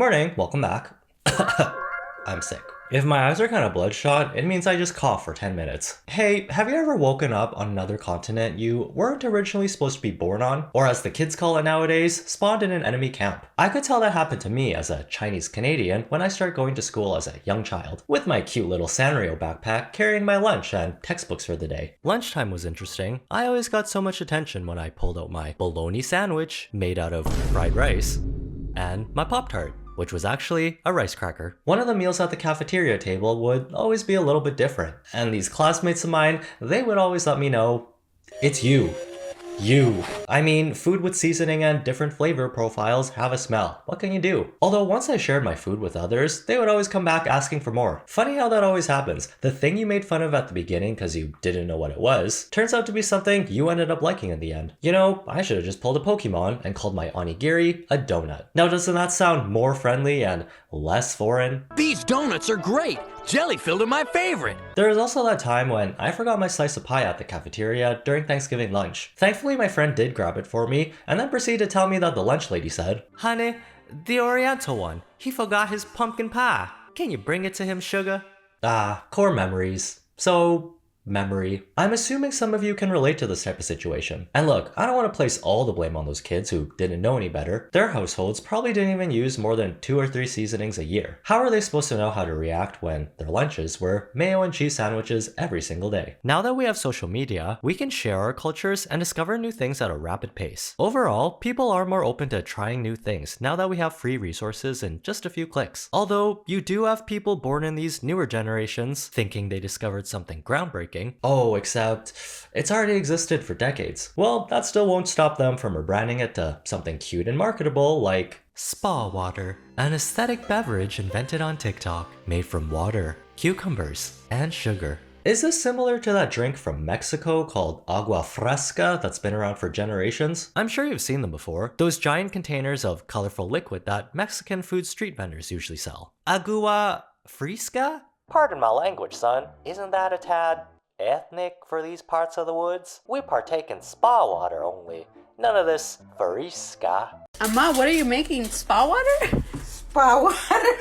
Morning, welcome back. I'm sick. If my eyes are kind of bloodshot, it means I just cough for 10 minutes. Hey, have you ever woken up on another continent you weren't originally supposed to be born on? Or as the kids call it nowadays, spawned in an enemy camp? I could tell that happened to me as a Chinese Canadian when I started going to school as a young child, with my cute little Sanrio backpack carrying my lunch and textbooks for the day. Lunchtime was interesting. I always got so much attention when I pulled out my bologna sandwich made out of fried rice and my Pop-Tart, which was actually a rice cracker. One of the meals at the cafeteria table would always be a little bit different, and these classmates of mine, they would always let me know, it's you. You. I mean, food with seasoning and different flavor profiles have a smell. What can you do? Although once I shared my food with others, they would always come back asking for more. Funny how that always happens. The thing you made fun of at the beginning because you didn't know what it was, turns out to be something you ended up liking in the end. You know, I should have just pulled a Pokemon and called my onigiri a donut. Now doesn't that sound more friendly and less foreign? These donuts are great! Jelly-filled are my favorite! There was also that time when I forgot my slice of pie at the cafeteria during Thanksgiving lunch. Thankfully, my friend did grab it for me and then proceeded to tell me that the lunch lady said, "Honey, the Oriental one, he forgot his pumpkin pie. Can you bring it to him, sugar?" Ah, core memories. So, memory. I'm assuming some of you can relate to this type of situation. And look, I don't want to place all the blame on those kids who didn't know any better. Their households probably didn't even use more than 2 or 3 seasonings a year. How are they supposed to know how to react when their lunches were mayo and cheese sandwiches every single day? Now that we have social media, we can share our cultures and discover new things at a rapid pace. Overall, people are more open to trying new things now that we have free resources in just a few clicks. Although, you do have people born in these newer generations thinking they discovered something groundbreaking. Oh, except it's already existed for decades. Well, that still won't stop them from rebranding it to something cute and marketable like spa water, an aesthetic beverage invented on TikTok, made from water, cucumbers, and sugar. Is this similar to that drink from Mexico called agua fresca that's been around for generations? I'm sure you've seen them before. Those giant containers of colorful liquid that Mexican food street vendors usually sell. Agua fresca? Pardon my language, son. Isn't that a tad ethnic for these parts of the woods? We partake in spa water only. None of this fresca. Amma, what are you making? Spa water? Spa water.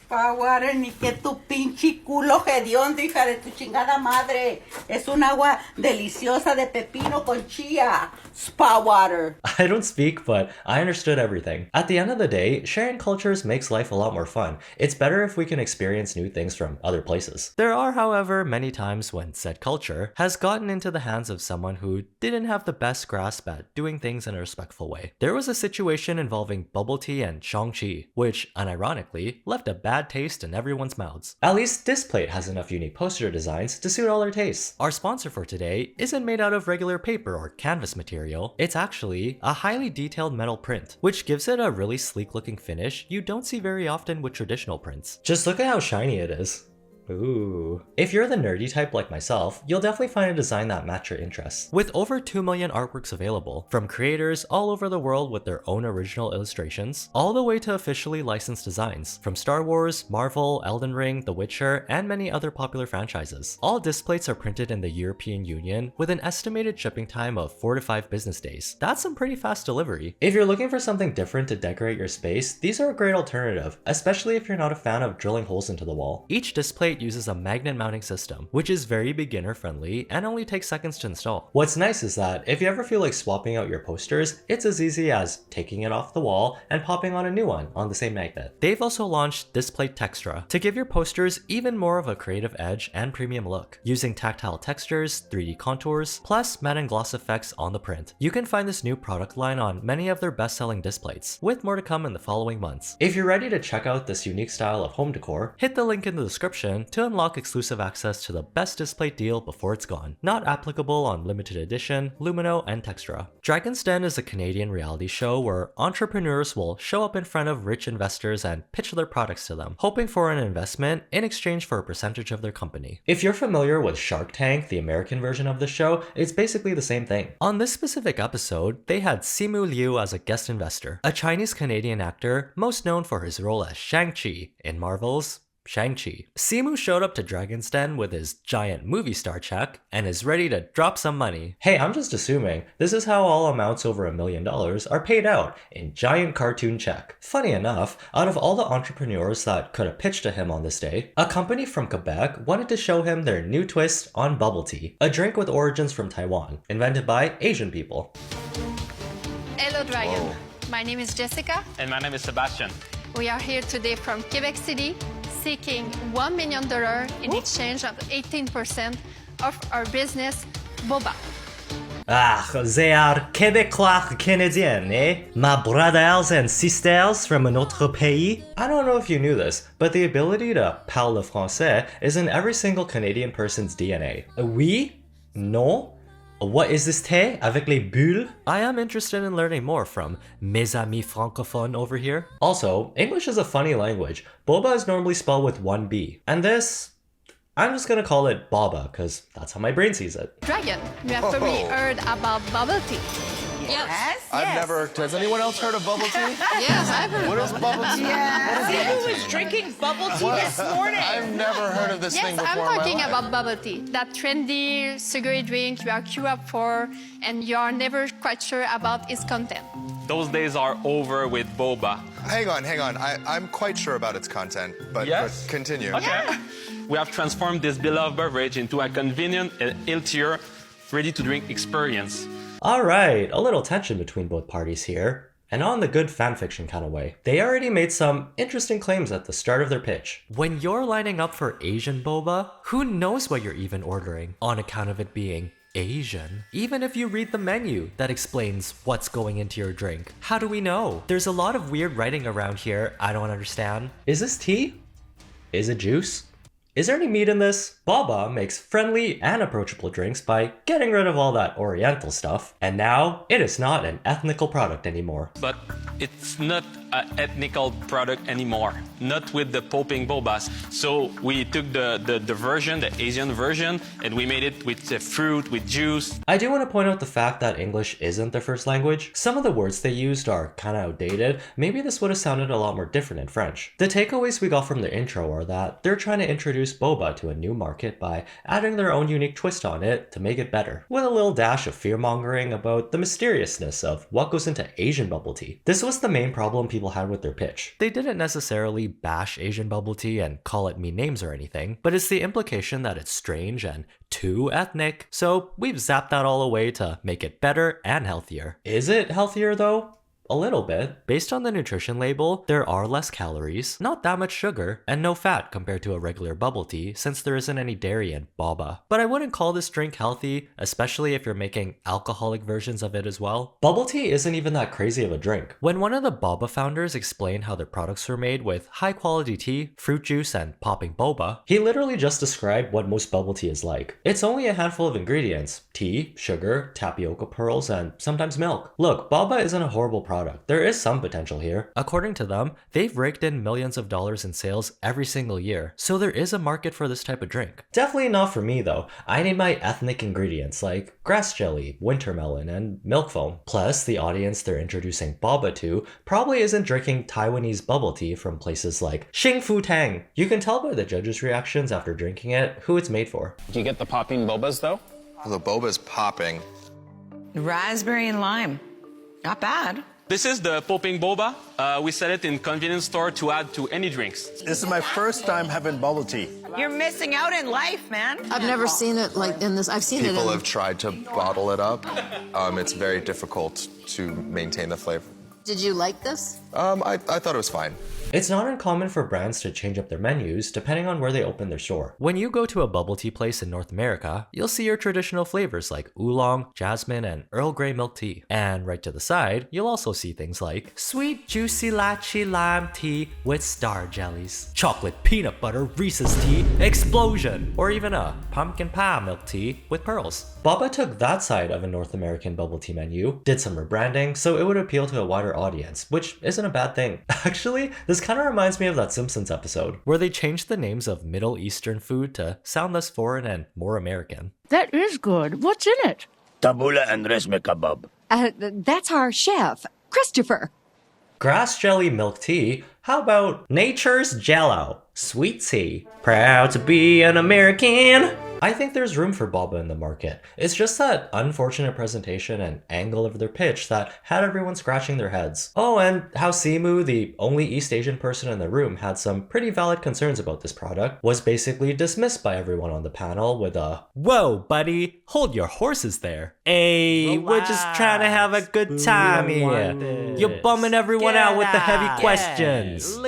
Spa water, ni que tu pinche culo hediondo, hija de tu chingada madre. Es un agua deliciosa de pepino con chía. Spa water. I don't speak, but I understood everything. At the end of the day, sharing cultures makes life a lot more fun. It's better if we can experience new things from other places. There are, however, many times when said culture has gotten into the hands of someone who didn't have the best grasp at doing things in a respectful way. There was a situation involving bubble tea and Shang-Chi, which, unironically, left a bad taste in everyone's mouths. At least this plate has enough unique poster designs to suit all our tastes. Our sponsor for today isn't made out of regular paper or canvas material. It's actually a highly detailed metal print, which gives it a really sleek looking finish you don't see very often with traditional prints. Just look at how shiny it is. Ooh. If you're the nerdy type like myself, you'll definitely find a design that match your interests. With over 2 million artworks available, from creators all over the world with their own original illustrations, all the way to officially licensed designs, from Star Wars, Marvel, Elden Ring, The Witcher, and many other popular franchises. All disc plates are printed in the European Union with an estimated shipping time of 4 to 5 business days. That's some pretty fast delivery. If you're looking for something different to decorate your space, these are a great alternative, especially if you're not a fan of drilling holes into the wall. Each disc plate uses a magnet mounting system, which is very beginner friendly and only takes seconds to install. What's nice is that if you ever feel like swapping out your posters, it's as easy as taking it off the wall and popping on a new one on the same magnet. They've also launched Displate Textra to give your posters even more of a creative edge and premium look, using tactile textures, 3D contours, plus matte and gloss effects on the print. You can find this new product line on many of their best-selling displays, with more to come in the following months. If you're ready to check out this unique style of home decor, hit the link in the description to unlock exclusive access to the best display deal before it's gone. Not applicable on limited edition, Lumino, and Textra. Dragon's Den is a Canadian reality show where entrepreneurs will show up in front of rich investors and pitch their products to them, hoping for an investment in exchange for a percentage of their company. If you're familiar with Shark Tank, the American version of the show, it's basically the same thing. On this specific episode, they had Simu Liu as a guest investor, a Chinese-Canadian actor most known for his role as Shang-Chi in Marvel's Shang-Chi. Simu showed up to Dragon's Den with his giant movie star check and is ready to drop some money. Hey, I'm just assuming this is how all amounts over $1 million are paid out in giant cartoon check. Funny enough, out of all the entrepreneurs that could have pitched to him on this day, a company from Quebec wanted to show him their new twist on bubble tea, a drink with origins from Taiwan, invented by Asian people. Hello, Dragon. My name is Jessica. And my name is Sebastian. We are here today from Quebec City, seeking $1 million in exchange of 18% of our business, Boba. Ah, they are Québécois Canadiens, eh? My brothers and sisters from an autre pays. I don't know if you knew this, but the ability to parler français is in every single Canadian person's DNA. Oui? Non? What is this thé avec les bulles? I am interested in learning more from mes amis francophones over here. Also, English is a funny language. Boba is normally spelled with one B. And this, I'm just gonna call it Baba, because that's how my brain sees it. Dragon, you have probably heard about bubble tea. Yes. I've never. Has anyone else heard of bubble tea? Yes, I've heard. What is bubble tea? Simu was drinking bubble tea this morning. I've never heard of this thing Yes, before. I'm in my talking life. about bubble tea. That trendy, sugary drink you are queued up for, and you are never quite sure about its content. Those days are over with boba. Hang on. I'm quite sure about its content, but continue. Okay. We have transformed this beloved beverage into a convenient and healthier, ready-to-drink experience. Alright, a little tension between both parties here. And on the good fanfiction kind of way. They already made some interesting claims at the start of their pitch. When you're lining up for Asian boba, who knows what you're even ordering on account of it being Asian? Even if you read the menu that explains what's going into your drink, how do we know? There's a lot of weird writing around here I don't understand. Is this tea? Is it juice? Is there any meat in this? Boba makes friendly and approachable drinks by getting rid of all that oriental stuff, and now it is not an ethnical product anymore. But it's not an ethnical product anymore, not with the popping bobas. So we took the version, the Asian version, and we made it with fruit, with juice. I do want to point out the fact that English isn't their first language. Some of the words they used are kind of outdated. Maybe this would have sounded a lot more different in French. The takeaways we got from their intro are that they're trying to introduce boba to a new market by adding their own unique twist on it to make it better, with a little dash of fear-mongering about the mysteriousness of what goes into Asian bubble tea. This was the main problem people had with their pitch. They didn't necessarily bash Asian bubble tea and call it mean names or anything, but it's the implication that it's strange and too ethnic, so we've zapped that all away to make it better and healthier. Is it healthier though? A little bit. Based on the nutrition label, there are less calories, not that much sugar, and no fat compared to a regular bubble tea since there isn't any dairy in boba. But I wouldn't call this drink healthy, especially if you're making alcoholic versions of it as well. Bubble tea isn't even that crazy of a drink. When one of the boba founders explained how their products were made with high quality tea, fruit juice, and popping boba, he literally just described what most bubble tea is like. It's only a handful of ingredients: tea, sugar, tapioca pearls, and sometimes milk. Look, boba isn't a horrible product. There is some potential here. According to them, they've raked in millions of dollars in sales every single year, so there is a market for this type of drink. Definitely not for me though. I need my ethnic ingredients like grass jelly, winter melon, and milk foam. Plus, the audience they're introducing boba to probably isn't drinking Taiwanese bubble tea from places like Xingfu Tang. You can tell by the judges' reactions after drinking it who it's made for. Do you get the popping bobas though? The boba's popping. Raspberry and lime. Not bad. This is the popping boba. We sell it in convenience store to add to any drinks. This is my first time having bubble tea. You're missing out in life, man. I've never seen it like in this. I've seen it People in... have tried to bottle it up. It's very difficult to maintain the flavor. Did you like this? I thought it was fine. It's not uncommon for brands to change up their menus depending on where they open their store. When you go to a bubble tea place in North America, you'll see your traditional flavors like oolong, jasmine, and Earl Grey milk tea. And right to the side, you'll also see things like sweet juicy lychee lime tea with star jellies, chocolate peanut butter Reese's tea explosion, or even a pumpkin pie milk tea with pearls. Boba took that side of a North American bubble tea menu, did some rebranding so it would appeal to a wider audience, which isn't a bad thing. Actually, this kind of reminds me of that Simpsons episode, where they changed the names of Middle Eastern food to sound less foreign and more American. That is good. What's in it? Tabula and resme kebab. That's our chef, Christopher. Grass jelly milk tea? How about nature's jello? Sweet tea. Proud to be an American. I think there's room for boba in the market. It's just that unfortunate presentation and angle of their pitch that had everyone scratching their heads. Oh, and how Simu, the only East Asian person in the room, had some pretty valid concerns about this product, was basically dismissed by everyone on the panel with a, "Whoa, buddy, hold your horses there. Hey, we're just trying to have a good time here. You're bumming everyone out with the heavy questions."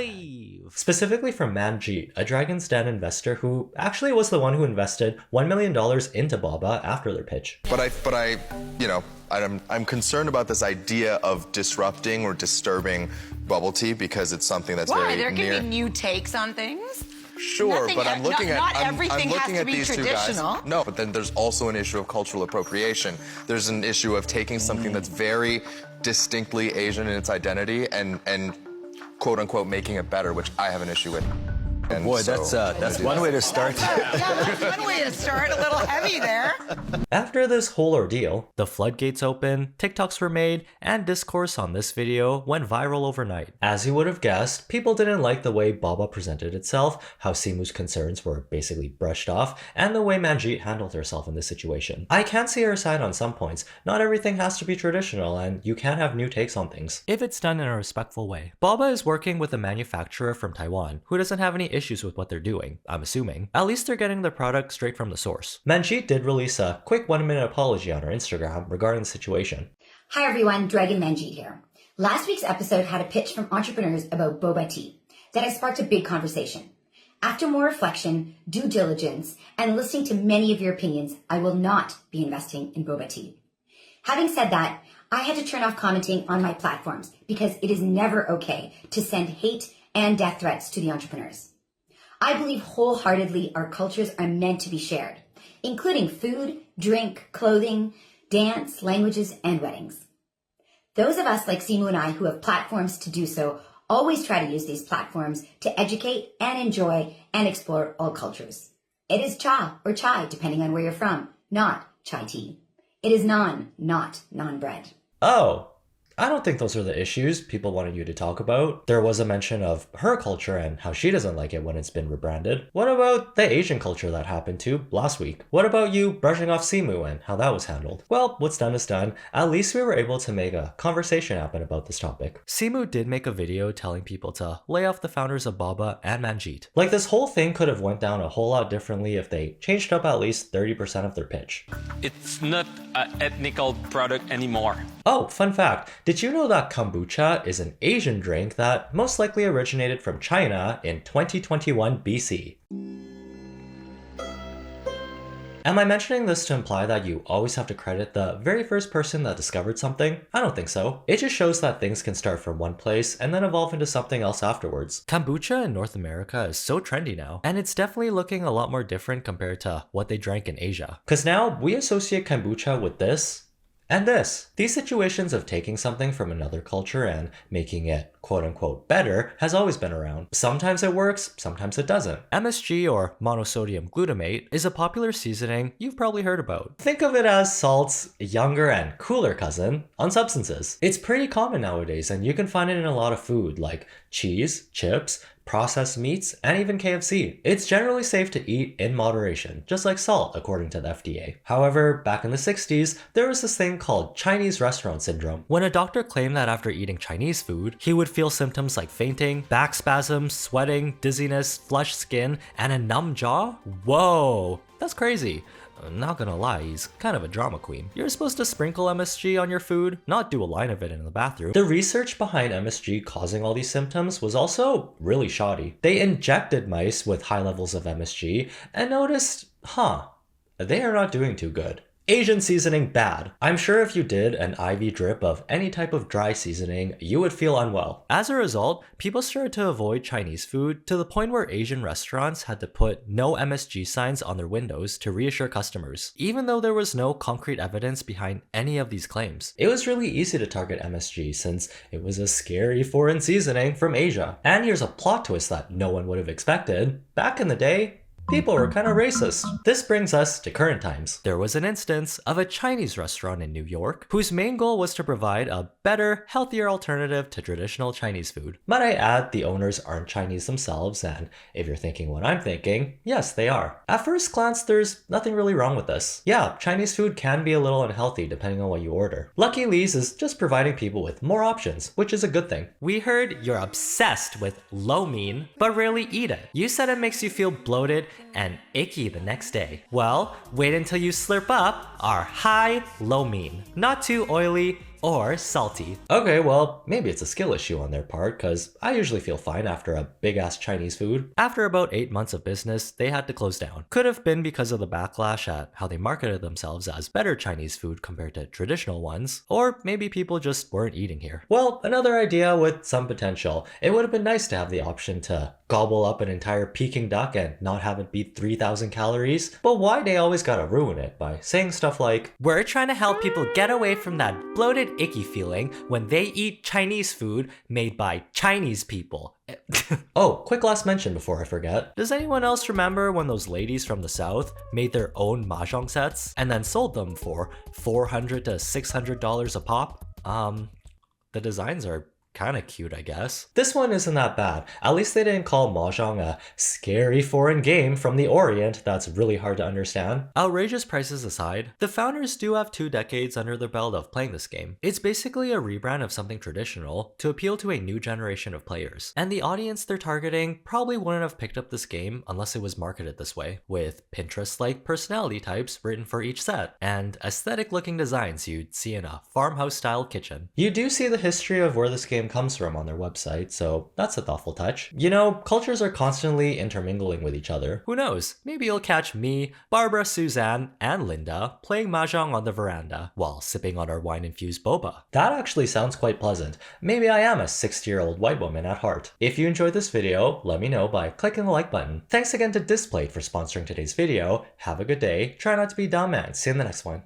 Specifically from Manjeet, a Dragon's Den investor who actually was the one who invested $1 million into Boba after their pitch. I'm concerned about this idea of disrupting or disturbing bubble tea because it's something that's Why? very There near. can be new takes on things. Sure, Nothing- but I'm looking not at everything I'm looking has at to be these two guys. traditional. No, but then there's also an issue of cultural appropriation. There's an issue of taking something that's very distinctly Asian in its identity and quote unquote making it better, which I have an issue with. And Boy, so that's one way to start. That's one way to start. A little heavy there. After this whole ordeal, the floodgates opened, TikToks were made, and discourse on this video went viral overnight. As you would have guessed, people didn't like the way Baba presented itself, how Simu's concerns were basically brushed off, and the way Manjeet handled herself in this situation. I can see her side on some points. Not everything has to be traditional, and you can have new takes on things, if it's done in a respectful way. Baba is working with a manufacturer from Taiwan who doesn't have any issues with what they're doing, I'm assuming. At least they're getting their product straight from the source. Manjeet did release a quick 1-minute apology on her Instagram regarding the situation. Hi everyone, Dragon Manjeet here. Last week's episode had a pitch from entrepreneurs about boba tea that has sparked a big conversation. After more reflection, due diligence, and listening to many of your opinions, I will not be investing in boba tea. Having said that, I had to turn off commenting on my platforms because it is never okay to send hate and death threats to the entrepreneurs. I believe wholeheartedly our cultures are meant to be shared, including food, drink, clothing, dance, languages, and weddings. Those of us like Simu and I who have platforms to do so always try to use these platforms to educate and enjoy and explore all cultures. It is cha or chai, depending on where you're from, not chai tea. It is naan, not naan bread. Oh, I don't think those are the issues people wanted you to talk about. There was a mention of her culture and how she doesn't like it when it's been rebranded. What about the Asian culture that happened to last week? What about you brushing off Simu and how that was handled? Well, what's done is done. At least we were able to make a conversation happen about this topic. Simu did make a video telling people to lay off the founders of Baba and Manjeet. Like, this whole thing could have went down a whole lot differently if they changed up at least 30% of their pitch. It's not an ethnical product anymore. Oh, fun fact. Did you know that kombucha is an Asian drink that most likely originated from China in 2021 BC? Am I mentioning this to imply that you always have to credit the very first person that discovered something? I don't think so. It just shows that things can start from one place and then evolve into something else afterwards. Kombucha in North America is so trendy now, and it's definitely looking a lot more different compared to what they drank in Asia. Cause now we associate kombucha with this and this. These situations of taking something from another culture and making it quote unquote better has always been around. Sometimes it works, sometimes it doesn't. MSG, or monosodium glutamate, is a popular seasoning you've probably heard about. Think of it as salt's younger and cooler cousin on substances. It's pretty common nowadays, and you can find it in a lot of food like cheese, chips, processed meats, and even KFC. It's generally safe to eat in moderation, just like salt, according to the FDA. However, back in the 60s, there was this thing called Chinese restaurant syndrome, when a doctor claimed that after eating Chinese food, he would feel symptoms like fainting, back spasms, sweating, dizziness, flushed skin, and a numb jaw? Whoa, that's crazy. Not gonna lie, he's kind of a drama queen. You're supposed to sprinkle MSG on your food, not do a line of it in the bathroom. The research behind MSG causing all these symptoms was also really shoddy. They injected mice with high levels of MSG and noticed, they are not doing too good. Asian seasoning bad. I'm sure if you did an IV drip of any type of dry seasoning, you would feel unwell. As a result, people started to avoid Chinese food to the point where Asian restaurants had to put no MSG signs on their windows to reassure customers, even though there was no concrete evidence behind any of these claims. It was really easy to target MSG since it was a scary foreign seasoning from Asia. And here's a plot twist that no one would have expected. Back in the day, People were kind of racist. This brings us to current times. There was an instance of a Chinese restaurant in New York whose main goal was to provide a better, healthier alternative to traditional Chinese food. Might I add, the owners aren't Chinese themselves, and if you're thinking what I'm thinking, yes, they are. At first glance, there's nothing really wrong with this. Yeah, Chinese food can be a little unhealthy depending on what you order. Lucky Lee's is just providing people with more options, which is a good thing. We heard you're obsessed with lo mein, but rarely eat it. You said it makes you feel bloated and icky the next day. Well, wait until you slurp up our high lo mein. Not too oily or salty. Okay, well, maybe it's a skill issue on their part, because I usually feel fine after a big-ass Chinese food. After about 8 months of business, they had to close down. Could have been because of the backlash at how they marketed themselves as better Chinese food compared to traditional ones, or maybe people just weren't eating here. Well, another idea with some potential. It would have been nice to have the option to gobble up an entire Peking duck and not have it beat 3,000 calories, but why they always gotta ruin it by saying stuff like, "We're trying to help people get away from that bloated icky feeling when they eat Chinese food made by Chinese people." Oh, quick last mention before I forget. Does anyone else remember when those ladies from the south made their own mahjong sets and then sold them for $400 to $600 a pop? The designs are kinda cute, I guess. This one isn't that bad. At least they didn't call Mahjong a scary foreign game from the Orient that's really hard to understand. Outrageous prices aside, the founders do have 2 decades under their belt of playing this game. It's basically a rebrand of something traditional to appeal to a new generation of players. And the audience they're targeting probably wouldn't have picked up this game unless it was marketed this way, with Pinterest-like personality types written for each set, and aesthetic-looking designs you'd see in a farmhouse-style kitchen. You do see the history of where this game comes from on their website, so that's a thoughtful touch. You know, cultures are constantly intermingling with each other. Who knows? Maybe you'll catch me, Barbara, Suzanne, and Linda playing mahjong on the veranda while sipping on our wine-infused boba. That actually sounds quite pleasant. Maybe I am a 60-year-old white woman at heart. If you enjoyed this video, let me know by clicking the like button. Thanks again to Displate for sponsoring today's video. Have a good day, try not to be dumb, and see you in the next one.